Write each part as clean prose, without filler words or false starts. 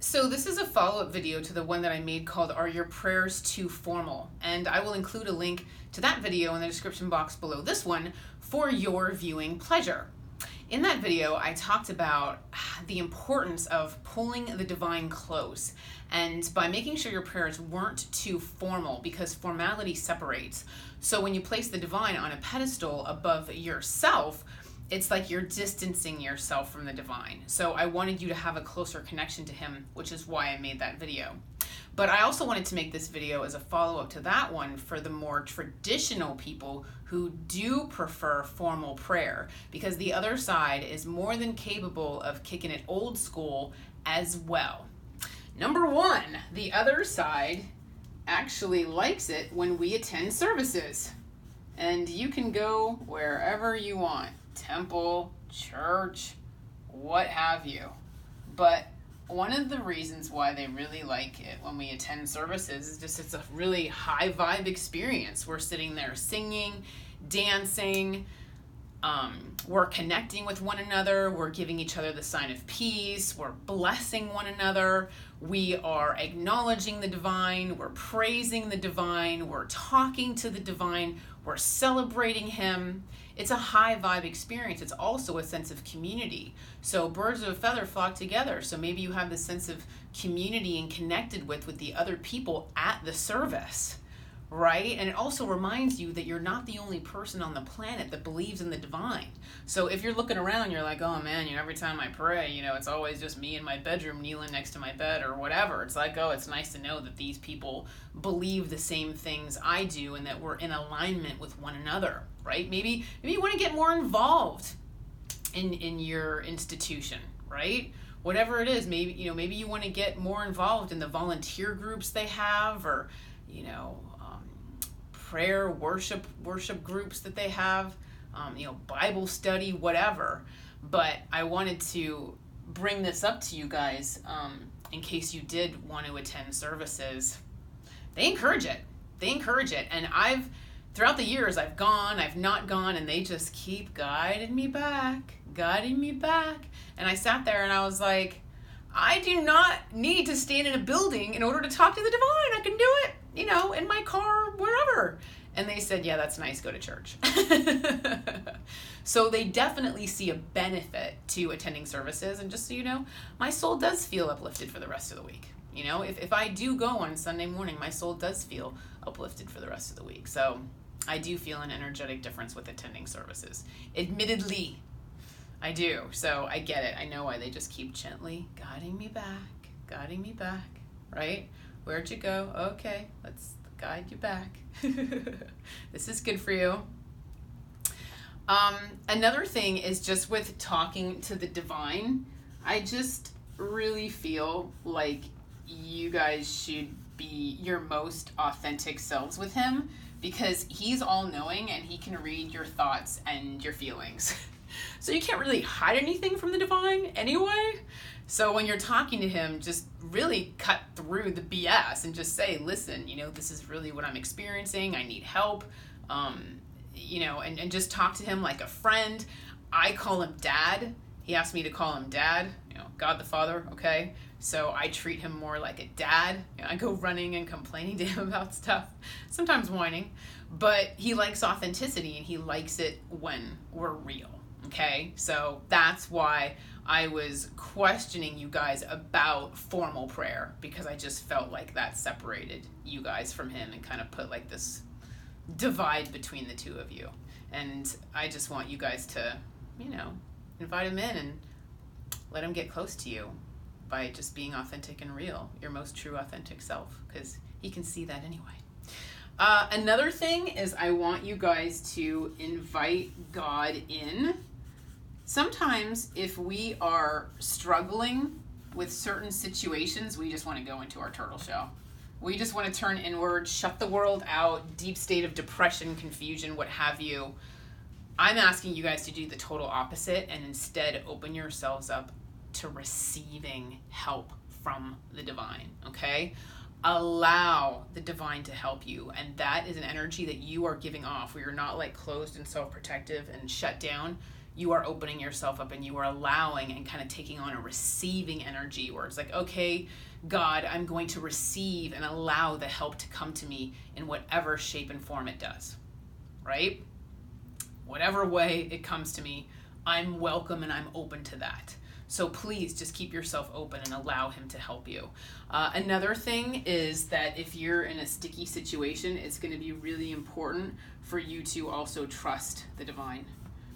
So this is a follow-up video to the one that I made called Are Your Prayers Too Formal? And I will include a link to that video in the description box below this one for your viewing pleasure. In that video, I talked about the importance of pulling the divine close, and by making sure your prayers weren't too formal, because formality separates. So when you place the divine on a pedestal above yourself, it's like you're distancing yourself from the divine. So I wanted you to have a closer connection to him, which is why I made that video. But I also wanted to make this video as a follow-up to that one for the more traditional people who do prefer formal prayer, because the other side is more than capable of kicking it old school as well. Number one, the other side actually likes it when we attend services. And you can go wherever you want. Temple, church, what have you. But one of the reasons why they really like it when we attend services is just it's a really high vibe experience. We're sitting there singing, dancing, we're connecting with one another, we're giving each other the sign of peace, we're blessing one another, we are acknowledging the divine, we're praising the divine, we're talking to the divine, we're celebrating him. It's a high vibe experience. It's also a sense of community. So birds of a feather flock together. So maybe you have this sense of community and connected with the other people at the service, right? And it also reminds you that you're not the only person on the planet that believes in the divine. So if you're looking around, you're like, oh man, every time I pray, it's always just me in my bedroom kneeling next to my bed or whatever. It's like, oh, it's nice to know that these people believe the same things I do and that we're in alignment with one another, right? Maybe you want to get more involved in your institution, right? Whatever it is, maybe you want to get more involved in the volunteer groups they have, or prayer worship groups that they have, Bible study, whatever. But I wanted to bring this up to you guys in case you did want to attend services. They encourage it. And throughout the years, I've gone, I've not gone, and they just keep guiding me back. And I sat there and I was like, I do not need to stand in a building in order to talk to the divine. I can do it, in my car, wherever. And they said, yeah, that's nice, go to church. So they definitely see a benefit to attending services. And just so you know, my soul does feel uplifted for the rest of the week. If I do go on Sunday morning, my soul does feel uplifted for the rest of the week. So I do feel an energetic difference with attending services. Admittedly, I do. So I get it. I know why they just keep gently guiding me back, right? Where'd you go? Okay, let's guide you back. This is good for you. Another thing is just with talking to the divine, I just really feel like you guys should be your most authentic selves with him, because he's all-knowing and he can read your thoughts and your feelings. So you can't really hide anything from the divine anyway. So when you're talking to him, just really cut through the BS and just say, listen, this is really what I'm experiencing. I need help. And just talk to him like a friend. I call him Dad. He asked me to call him Dad, God the Father, okay? So I treat him more like a dad. I go running and complaining to him about stuff, sometimes whining, but he likes authenticity and he likes it when we're real, okay? So that's why I was questioning you guys about formal prayer, because I just felt like that separated you guys from him and kind of put like this divide between the two of you. And I just want you guys to, invite him in and let him get close to you by just being authentic and real, your most true authentic self, because he can see that anyway. Another thing is I want you guys to invite God in. Sometimes if we are struggling with certain situations, we just want to go into our turtle shell. We just want to turn inward, shut the world out, deep state of depression, confusion, what have you. I'm asking you guys to do the total opposite and instead open yourselves up to receiving help from the divine, okay? Allow the divine to help you, and that is an energy that you are giving off, where you're not like closed and self-protective and shut down. you are opening yourself up and you are allowing and kind of taking on a receiving energy where it's like, okay, God, I'm going to receive and allow the help to come to me in whatever shape and form it does, right? Whatever way it comes to me, I'm welcome and I'm open to that. So please just keep yourself open and allow him to help you. Another thing is that if you're in a sticky situation, it's going to be really important for you to also trust the divine.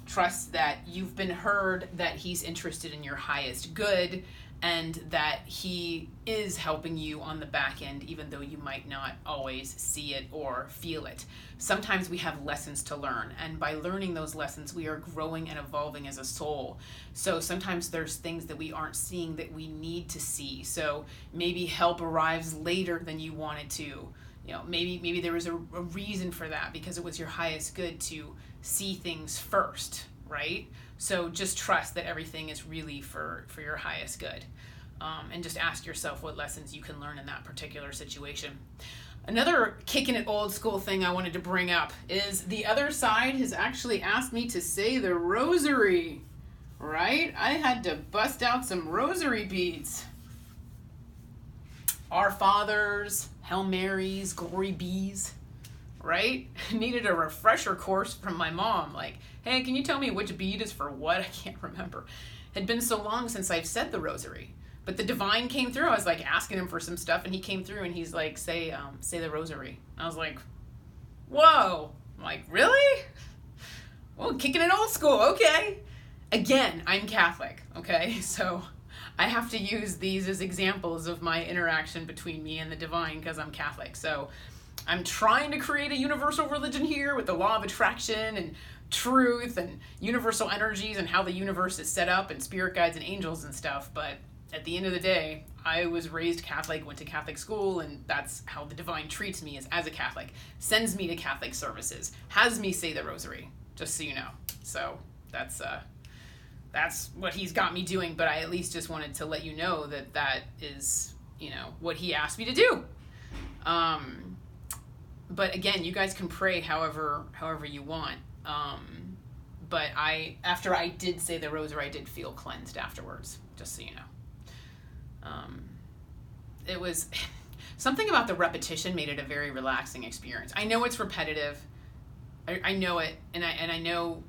Trust that you've been heard, that he's interested in your highest good, and that he is helping you on the back end, even though you might not always see it or feel it. Sometimes we have lessons to learn, and by learning those lessons, we are growing and evolving as a soul. So sometimes there's things that we aren't seeing that we need to see. So maybe help arrives later than you wanted to. You know, maybe there was a reason for that because it was your highest good to see things first, right? So just trust that everything is really for your highest good. And just ask yourself what lessons you can learn in that particular situation. Another kicking it old school thing I wanted to bring up is the other side has actually asked me to say the rosary, right? I had to bust out some rosary beads. Our Fathers, Hail Marys, Glory Bees, right? Needed a refresher course from my mom. Like, hey, can you tell me which bead is for what? I can't remember. Had been so long since I've said the rosary. But the divine came through. I was like asking him for some stuff, and he came through, and he's like, say the rosary. I was like, whoa. I'm like, really? Well, kicking it old school, okay. Again, I'm Catholic, okay? So I have to use these as examples of my interaction between me and the divine because I'm Catholic. So I'm trying to create a universal religion here with the law of attraction and truth and universal energies and how the universe is set up and spirit guides and angels and stuff. But at the end of the day, I was raised Catholic, went to Catholic school, and that's how the divine treats me as a Catholic. Sends me to Catholic services, has me say the rosary, just so you know. So that's what he's got me doing, but I at least just wanted to let you know that is, what he asked me to do. But again, you guys can pray however you want. But after I did say the rosary, I did feel cleansed afterwards, just so you know. It was something about the repetition made it a very relaxing experience. I know it's repetitive. I know it, and I know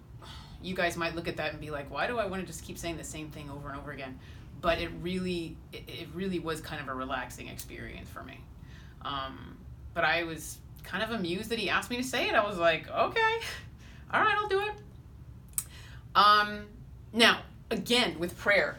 you guys might look at that and be like, why do I want to just keep saying the same thing over and over again? But it really was kind of a relaxing experience for me. But I was kind of amused that he asked me to say it. I was like, okay, all right, I'll do it. Now, again, with prayer,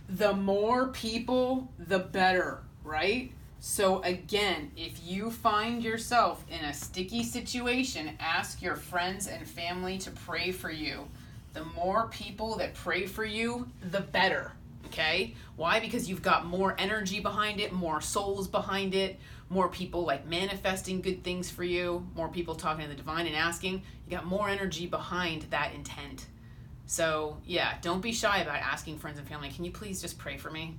the more people, the better, right? So again, if you find yourself in a sticky situation, ask your friends and family to pray for you. The more people that pray for you, the better, okay? Why? Because you've got more energy behind it, more souls behind it, more people like manifesting good things for you, more people talking to the divine and asking. You got more energy behind that intent. So yeah, don't be shy about asking friends and family, can you please just pray for me?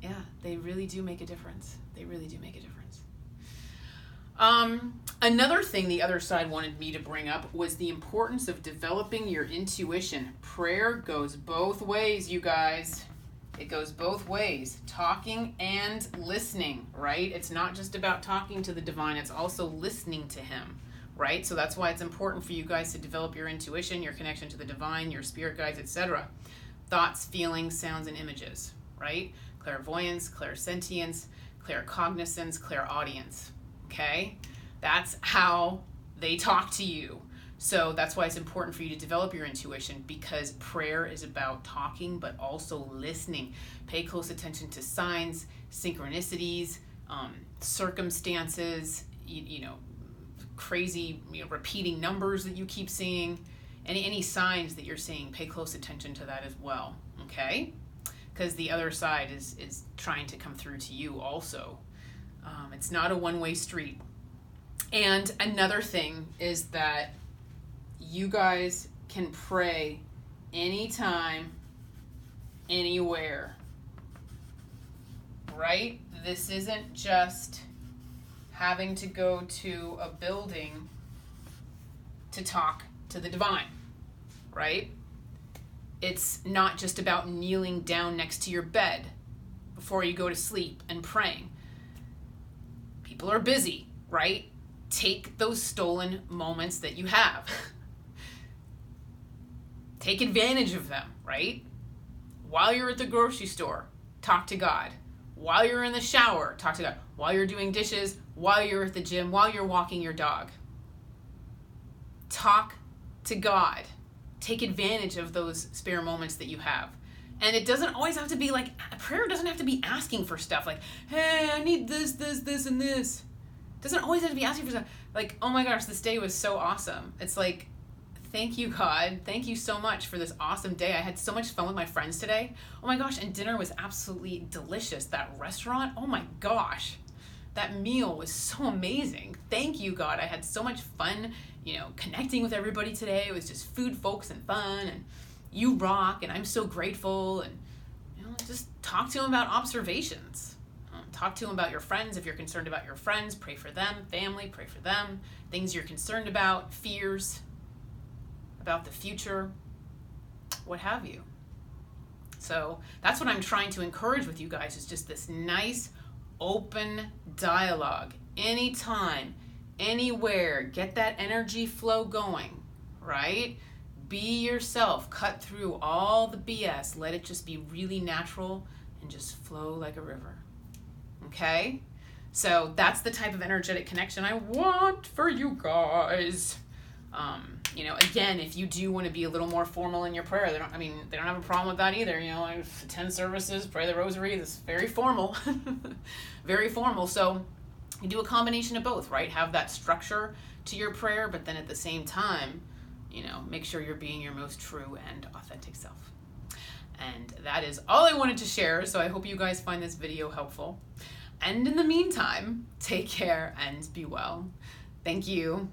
Yeah, they really do make a difference. They really do make a difference. Another thing the other side wanted me to bring up was the importance of developing your intuition. Prayer goes both ways, you guys. It goes both ways, talking and listening, right? It's not just about talking to the divine, it's also listening to him, right? So that's why it's important for you guys to develop your intuition, your connection to the divine, your spirit guides, etc. Thoughts, feelings, sounds, and images, right? Clairvoyance, clairsentience, claircognizance, clairaudience, okay? That's how they talk to you. So that's why it's important for you to develop your intuition, because prayer is about talking, but also listening. Pay close attention to signs, synchronicities, circumstances, crazy, repeating numbers that you keep seeing, any signs that you're seeing, pay close attention to that as well, okay? Because the other side is trying to come through to you also. It's not a one-way street. And another thing is that you guys can pray anytime, anywhere, right? This isn't just having to go to a building to talk to the divine, right? It's not just about kneeling down next to your bed before you go to sleep and praying. People are busy, right? Take those stolen moments that you have. Take advantage of them, right? While you're at the grocery store, talk to God. While you're in the shower, talk to God. While you're doing dishes, while you're at the gym, while you're walking your dog. Talk to God. Take advantage of those spare moments that you have. And it doesn't always have to be like, prayer doesn't have to be asking for stuff like, hey, I need this, and this. It doesn't always have to be asking for stuff. Like, oh my gosh, this day was so awesome. It's like, thank you, God. Thank you so much for this awesome day. I had so much fun with my friends today. Oh my gosh, and dinner was absolutely delicious. That restaurant, oh my gosh. That meal was so amazing. Thank you, God. I had so much fun, connecting with everybody today. It was just food, folks, and fun, and you rock, and I'm so grateful. And, just talk to them about observations. Talk to them about your friends. If you're concerned about your friends, pray for them. Family, pray for them. Things you're concerned about, fears, about the future, what have you. So that's what I'm trying to encourage with you guys, is just this nice, open dialogue. Anytime, anywhere, get that energy flow going, right? Be yourself. Cut through all the BS. Let it just be really natural and just flow like a river. Okay? So that's the type of energetic connection I want for you guys. Again, if you do want to be a little more formal in your prayer, they don't have a problem with that either. Attend services, pray the Rosary. This is very formal, very formal. So you do a combination of both, right? Have that structure to your prayer, but then at the same time, make sure you're being your most true and authentic self. And that is all I wanted to share. So I hope you guys find this video helpful. And in the meantime, take care and be well. Thank you.